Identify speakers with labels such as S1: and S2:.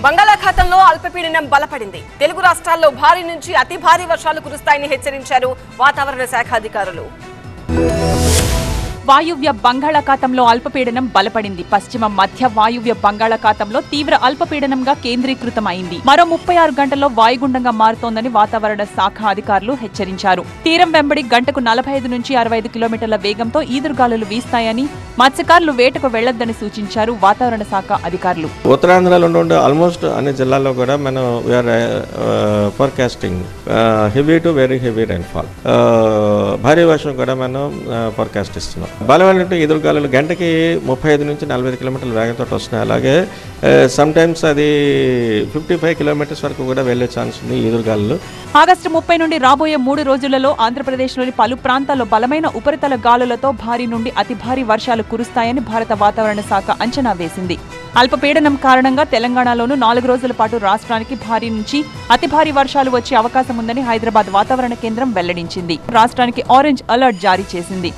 S1: బంగాళాఖాతంలో అల్పపీడనం బలపడింది. తెలుగు రాష్ట్రాల్లో భారీ నుంచి అతి భారీ వర్షాలు కురుస్తాయని హెచ్చరించారు వాతావరణ శాఖ అధికారులు.
S2: వాయువ్య బంగాళాఖాతంలో అల్పపీడనం బలపడింది. పశ్చిమ మధ్య వాయువ్య బంగాళాఖాతంలో తీవ్ర అల్పపీడనంగా కేంద్రీకృతమైంది. మరో 36 గంటల్లో వాయుగుండంగా మారుతోందని వాతావరణ శాఖ అధికారులు హెచ్చరించారు. తీరం వెంబడి గంటకు 45 నుంచి 65 కిలోమీటర్ల వేగంతో ఈదురుగాలులు వీస్తాయని, మత్స్యకారులు వేటకు వెళ్లొద్దని సూచించారు వాతావరణ శాఖ అధికారులు.
S3: ఉత్తరాంధ్రలో ఉండే ఆల్మోస్ట్ అన్ని జిల్లాల్లో కూడా మనం we are forecasting heavy to very heavy rainfall, భారీ వర్షం కూడా మనం ఫోర్కాస్ట్ ఇస్తున్నాం. బలమైన ఎదురుగాలులు గంటకి 35 నుంచి 45 కిలోమీటర్ల వేగంతో వస్తున్నాయి. అలాగే సమ్ టైమ్స్ అది 55 కిలోమీటర్స్ వరకు కూడా వెళ్లే ఛాన్స్ ఉంది ఎదురుగాలులు.
S2: ఆగస్టు 30 నుండి రాబోయే 3 రోజులలో ఆంధ్రప్రదేశ్లోని పలు ప్రాంతాల్లో బలమైన ఉపరితల గాలులతో భారీ నుండి అతి భారీ వర్షాలు కురుస్తాయని భారత వాతావరణ శాఖ అంచనా వేసింది. అల్పపీడనం కారణంగా తెలంగాణలోనూ 4 రోజుల పాటు రాష్ట్రానికి భారీ నుంచి అతి భారీ వర్షాలు వచ్చే అవకాశం ఉందని హైదరాబాద్ వాతావరణ కేంద్రం వెల్లడించింది. రాష్ట్రానికి ఆరెంజ్ అలర్ట్ జారీ చేసింది.